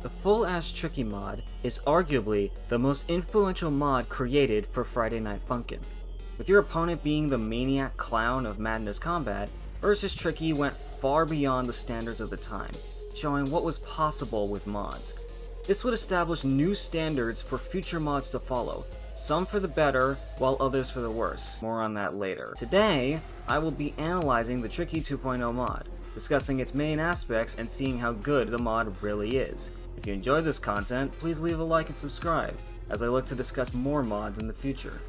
The full-ass Tricky mod is arguably the most influential mod created for Friday Night Funkin'. With your opponent being the maniac clown of Madness Combat, versus Tricky went far beyond the standards of the time, showing what was possible with mods. This would establish new standards for future mods to follow, some for the better, while others for the worse. More on that later. Today, I will be analyzing the Tricky 2.0 mod, discussing its main aspects and seeing how good the mod really is. If you enjoyed this content, please leave a like and subscribe, as I look to discuss more mods in the future.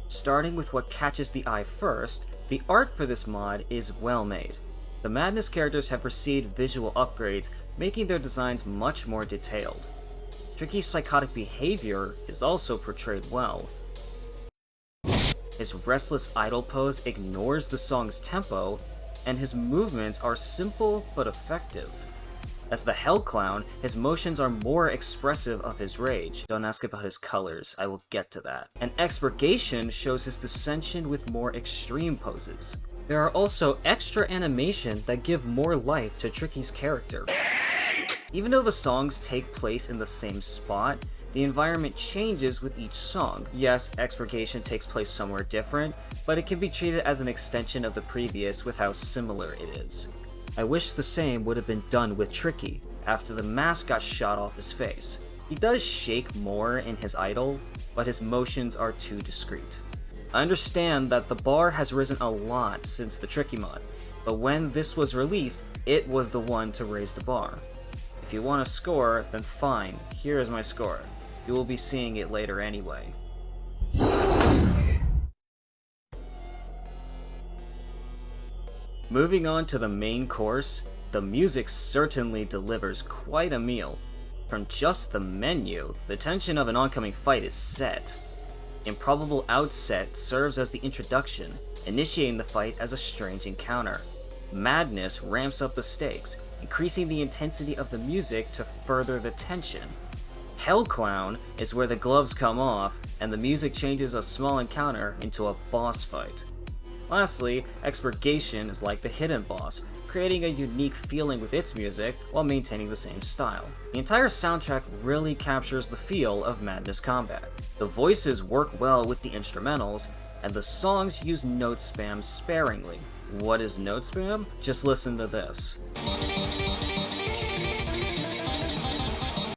Starting with what catches the eye first, the art for this mod is well made. The Madness characters have received visual upgrades, making their designs much more detailed. Tricky's psychotic behavior is also portrayed well. His restless idle pose ignores the song's tempo, and his movements are simple but effective. As the Hell Clown, his motions are more expressive of his rage. Don't ask about his colors, I will get to that. And Expurgation shows his dissension with more extreme poses. There are also extra animations that give more life to Tricky's character. Even though the songs take place in the same spot, the environment changes with each song. Yes, Expurgation takes place somewhere different, but it can be treated as an extension of the previous with how similar it is. I wish the same would have been done with Tricky, after the mask got shot off his face. He does shake more in his idol, but his motions are too discreet. I understand that the bar has risen a lot since the Tricky mod, but when this was released, it was the one to raise the bar. If you want a score, then fine, here is my score. You will be seeing it later anyway. Moving on to the main course, the music certainly delivers quite a meal. From just the menu, the tension of an oncoming fight is set. Improbable Outset serves as the introduction, initiating the fight as a strange encounter. Madness ramps up the stakes, increasing the intensity of the music to further the tension. Hell Clown is where the gloves come off, and the music changes a small encounter into a boss fight. Lastly, Expurgation is like the hidden boss, creating a unique feeling with its music while maintaining the same style. The entire soundtrack really captures the feel of Madness Combat. The voices work well with the instrumentals, and the songs use note spam sparingly. What is note spam? Just listen to this.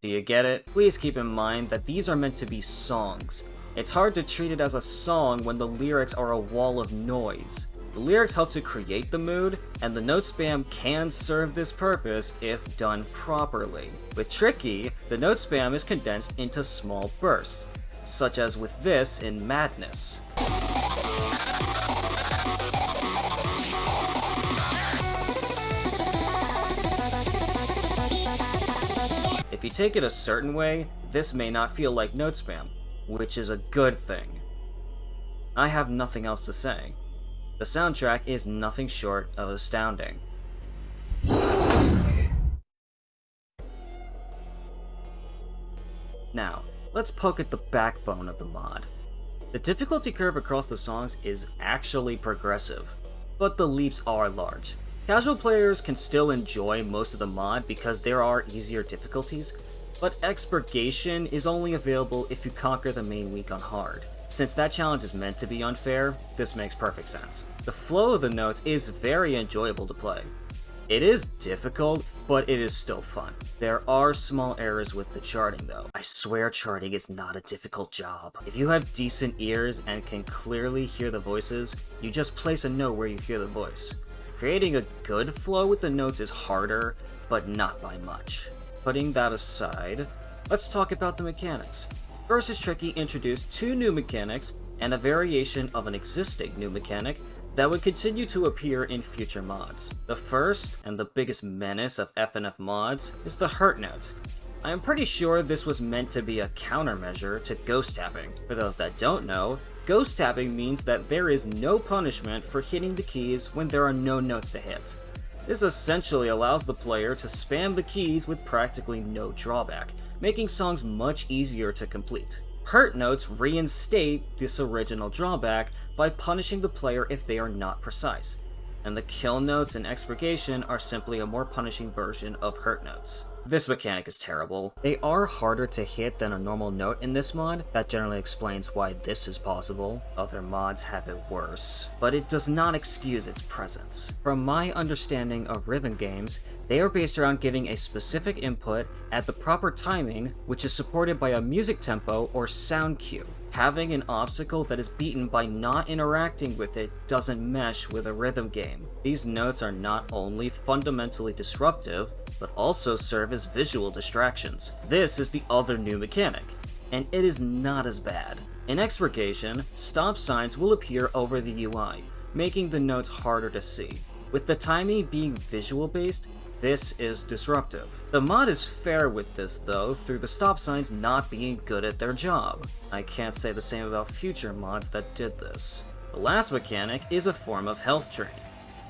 Do you get it? Please keep in mind that these are meant to be songs. It's hard to treat it as a song when the lyrics are a wall of noise. The lyrics help to create the mood, and the note spam can serve this purpose if done properly. With Tricky, the note spam is condensed into small bursts, such as with this in Madness. If you take it a certain way, this may not feel like note spam, which is a good thing. I have nothing else to say. The soundtrack is nothing short of astounding. Now, let's poke at the backbone of the mod. The difficulty curve across the songs is actually progressive, but the leaps are large. Casual players can still enjoy most of the mod because there are easier difficulties, but Expurgation is only available if you conquer the main week on hard. Since that challenge is meant to be unfair, this makes perfect sense. The flow of the notes is very enjoyable to play. It is difficult, but it is still fun. There are small errors with the charting though. I swear charting is not a difficult job. If you have decent ears and can clearly hear the voices, you just place a note where you hear the voice. Creating a good flow with the notes is harder, but not by much. Putting that aside, let's talk about the mechanics. Versus Tricky introduced two new mechanics and a variation of an existing new mechanic that would continue to appear in future mods. The first, and the biggest menace of FNF mods, is the Hurt Note. I am pretty sure this was meant to be a countermeasure to ghost tapping. For those that don't know, ghost tapping means that there is no punishment for hitting the keys when there are no notes to hit. This essentially allows the player to spam the keys with practically no drawback, making songs much easier to complete. Hurt Notes reinstate this original drawback by punishing the player if they are not precise. and the kill notes in Expurgation are simply a more punishing version of hurt notes. This mechanic is terrible. They are harder to hit than a normal note in this mod. That generally explains why this is possible. Other mods have it worse, but it does not excuse its presence. From my understanding of rhythm games, they are based around giving a specific input at the proper timing, which is supported by a music tempo or sound cue. Having an obstacle that is beaten by not interacting with it doesn't mesh with a rhythm game. These notes are not only fundamentally disruptive, but also serve as visual distractions. This is the other new mechanic, and it is not as bad. In Expurgation, stop signs will appear over the UI, making the notes harder to see. With the timing being visual based, this is disruptive. The mod is fair with this though, through the stop signs not being good at their job. I can't say the same about future mods that did this. The last mechanic is a form of health drain.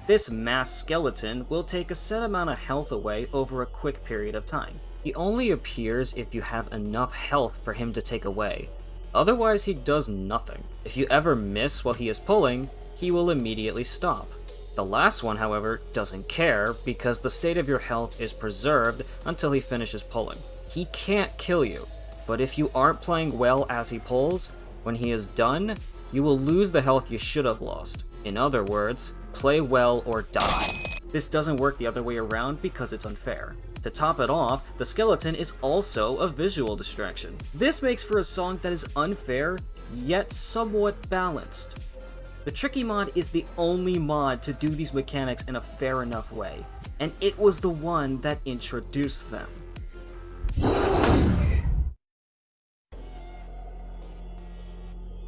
This mass skeleton will take a set amount of health away over a quick period of time. He only appears if you have enough health for him to take away. Otherwise he does nothing. If you ever miss while he is pulling, he will immediately stop. The last one, however, doesn't care because the state of your health is preserved until he finishes pulling. He can't kill you, but if you aren't playing well as he pulls, when he is done, you will lose the health you should have lost. In other words, play well or die. This doesn't work the other way around because it's unfair. To top it off, the skeleton is also a visual distraction. This makes for a song that is unfair, yet somewhat balanced. The Tricky mod is the only mod to do these mechanics in a fair enough way, and it was the one that introduced them.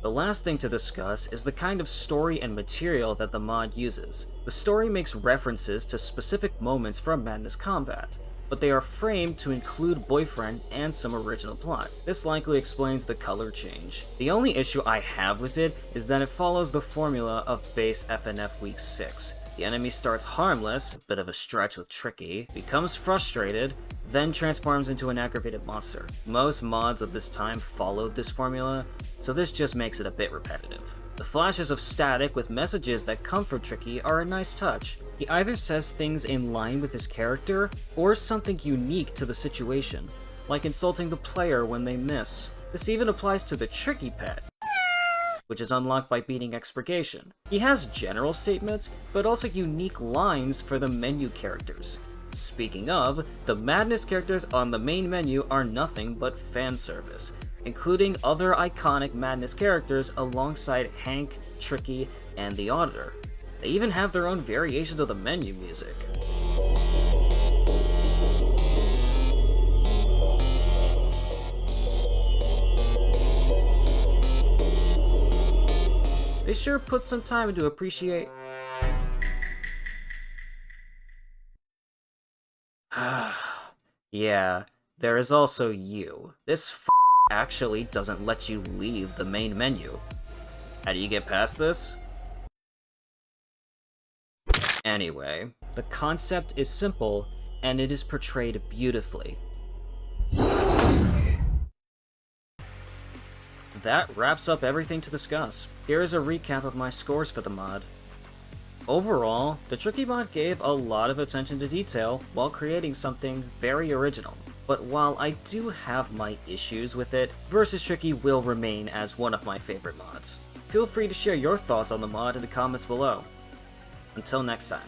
The last thing to discuss is the kind of story and material that the mod uses. The story makes references to specific moments from Madness Combat, but they are framed to include Boyfriend and some original plot. This likely explains the color change. The only issue I have with it is that it follows the formula of base FNF Week 6. The enemy starts harmless, a bit of a stretch with Tricky, becomes frustrated, then transforms into an aggravated monster. Most mods of this time followed this formula, so this just makes it a bit repetitive. The flashes of static with messages that come from Tricky are a nice touch. He either says things in line with his character, or something unique to the situation, like insulting the player when they miss. This even applies to the Tricky pet, which is unlocked by beating Expurgation. He has general statements, but also unique lines for the menu characters. Speaking of, the Madness characters on the main menu are nothing but fan service, including other iconic Madness characters alongside Hank, Tricky, and the Auditor. They even have their own variations of the menu music. They sure put some time into appreciate. Yeah, there is also you. This actually doesn't let you leave the main menu. How do you get past this? Anyway, the concept is simple, and it is portrayed beautifully. That wraps up everything to discuss. Here is a recap of my scores for the mod. Overall, the Tricky mod gave a lot of attention to detail while creating something very original. But while I do have my issues with it, Versus Tricky will remain as one of my favorite mods. Feel free to share your thoughts on the mod in the comments below. Until next time.